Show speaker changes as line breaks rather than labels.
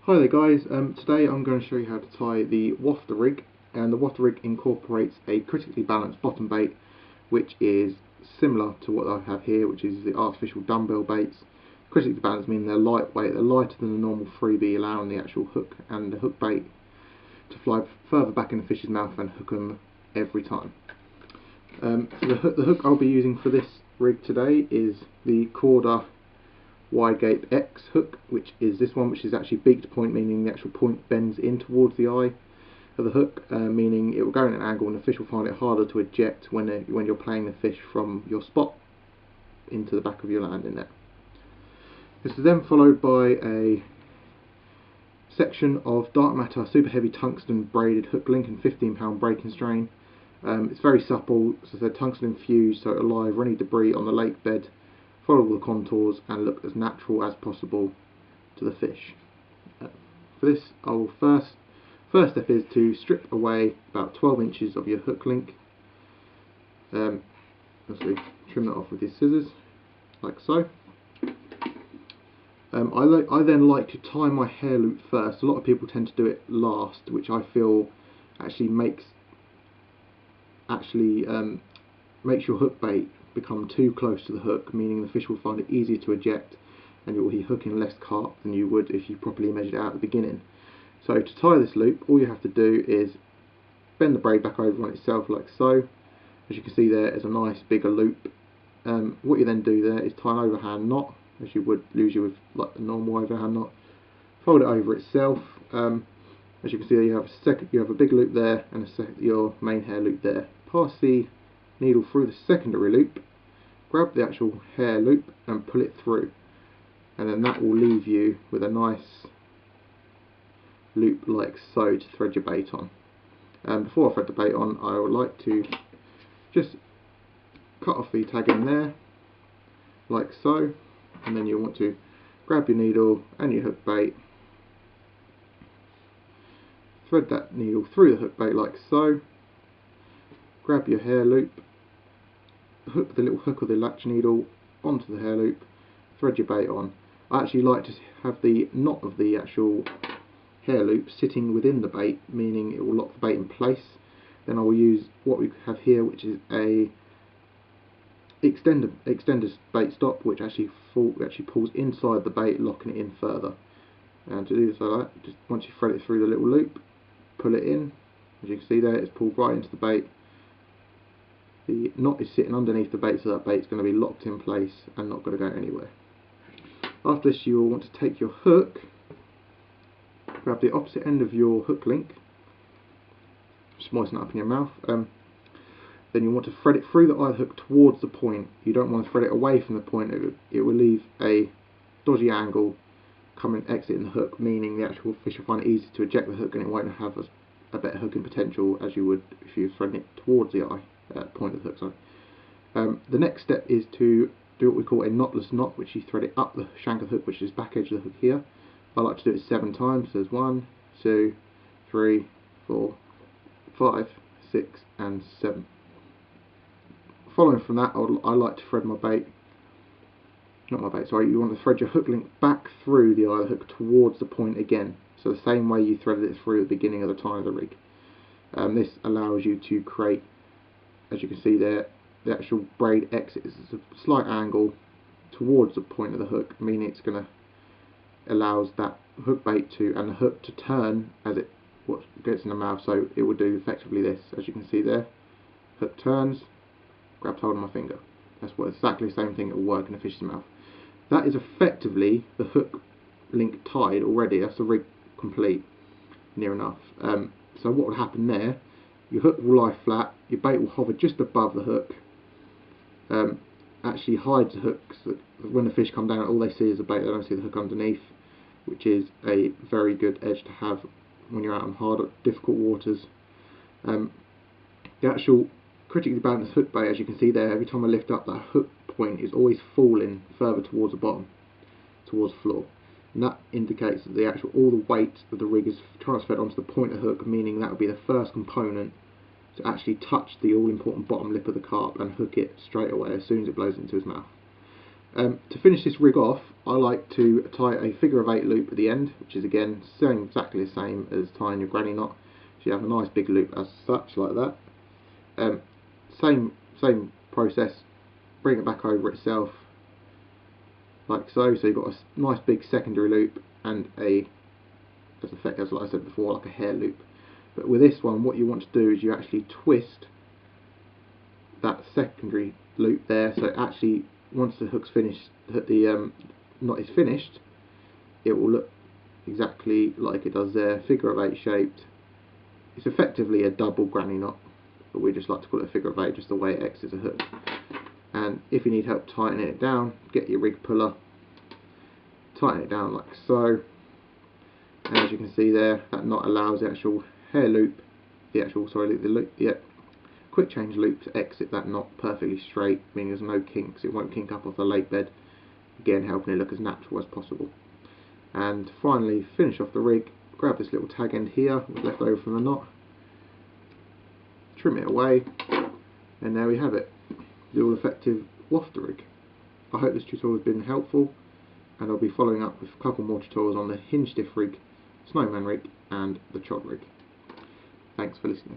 Hi there guys, today I'm going to show you how to tie the Wafter Rig, and the Wafter Rig incorporates a critically balanced bottom bait which is similar to what I have here, which is the artificial dumbbell baits. Critically balanced meaning they're lightweight, they're lighter than the normal freebie, allowing the actual hook and the hook bait to fly further back in the fish's mouth and hook them every time. So the hook I'll be using for this rig today is the Corda Wide Gape X hook, which is this one, which is actually beaked point, meaning the actual point bends in towards the eye of the hook, meaning it will go in an angle and the fish will find it harder to eject when you're playing the fish from your spot into the back of your landing net. This is then followed by a section of dark matter super heavy tungsten braided hook link and 15-pound breaking strain. It's very supple, so they're tungsten infused, so it'll lie over any debris on the lake bed, follow the contours and look as natural as possible to the fish. For this, I will first step is to strip away about 12 inches of your hook link. Obviously trim that off with these scissors, like so. I then like to tie my hair loop first. A lot of people tend to do it last, which I feel actually makes your hook bait become too close to the hook, meaning the fish will find it easier to eject and you will be hooking less carp than you would if you properly measured it out at the beginning. So to tie this loop, all you have to do is bend the braid back over on itself like so. As you can see, there is a nice bigger loop. What you then do there is tie an overhand knot, as you would usually with like a normal overhand knot. Fold it over itself. As you can see, you have a big loop there and your main hair loop there. Pass the needle through the secondary loop, grab the actual hair loop and pull it through, and then that will leave you with a nice loop like so to thread your bait on. Before I thread the bait on, I would like to just cut off the tag in there like so, and then you'll want to grab your needle and your hook bait, thread that needle through the hook bait like so, grab your hair loop, hook the little hook of the latch needle onto the hair loop, thread your bait on. I actually like to have the knot of the actual hair loop sitting within the bait, meaning it will lock the bait in place. Then I will use what we have here, which is a extender bait stop, which actually pulls inside the bait, locking it in further. And to do this like that, just once you thread it through the little loop, pull it in. As you can see there, it's pulled right into the bait. The knot is sitting underneath the bait, so that bait's going to be locked in place and not going to go anywhere. After this, you will want to take your hook, grab the opposite end of your hook link, just moisten it up in your mouth. Then you want to thread it through the eye of the hook towards the point. You don't want to thread it away from the point. It will leave a dodgy angle exiting the hook, meaning the actual fish will find it easy to eject the hook and it won't have a better hooking potential as you would if you were threading it towards the eye. Point of the hook, sorry. The next step is to do what we call a knotless knot, which you thread it up the shank of the hook, which is back edge of the hook here. I like to do it 7 times. So there's 1, 2, 3, 4, 5, 6 and 7. Following from that, I like to thread my bait, you want to thread your hook link back through the eye of the hook towards the point again, so the same way you threaded it through at the beginning of the tie of the rig. This allows you to create, as you can see there, the actual braid exit is a slight angle towards the point of the hook, meaning it's going to allows that hook bait and the hook to turn as it gets in the mouth. So it will do effectively this, as you can see there. Hook turns, grabs hold of my finger. That's exactly the same thing it will work in a fish's mouth. That is effectively the hook link tied already. That's the rig complete, near enough. So what will happen there? Your hook will lie flat, your bait will hover just above the hook, actually hides the hook, so when the fish come down all they see is the bait, they don't see the hook underneath, which is a very good edge to have when you're out on hard, difficult waters. The actual critically balanced hook bait, as you can see there, every time I lift up, that hook point is always falling further towards the bottom, towards the floor. And that indicates that all the weight of the rig is transferred onto the point of the hook, meaning that will be the first component to actually touch the all-important bottom lip of the carp and hook it straight away as soon as it blows into his mouth. To finish this rig off, I like to tie a figure of 8 loop at the end, which is again exactly the same as tying your granny knot. So you have a nice big loop as such, like that. Same process. Bring it back over itself, like so. So you've got a nice big secondary loop and as like I said before, like a hair loop. But with this one, what you want to do is you actually twist that secondary loop there. So actually, once the hook's finished, the knot is finished, it will look exactly like it does there, figure of 8 shaped. It's effectively a double granny knot, but we just like to call it a figure of 8, just the way it exits a hook. And if you need help tightening it down, get your rig puller, tighten it down like so. And as you can see there, that knot allows the actual hair loop, the quick change loop to exit that knot perfectly straight, meaning there's no kinks, it won't kink up off the leg bed, again helping it look as natural as possible. And finally, finish off the rig, grab this little tag end here, what's left over from the knot, trim it away, and there we have it, the all effective Wafter Rig. I hope this tutorial has been helpful, and I'll be following up with a couple more tutorials on the hinge stiff rig, snowman rig and the chod rig. Thanks for listening.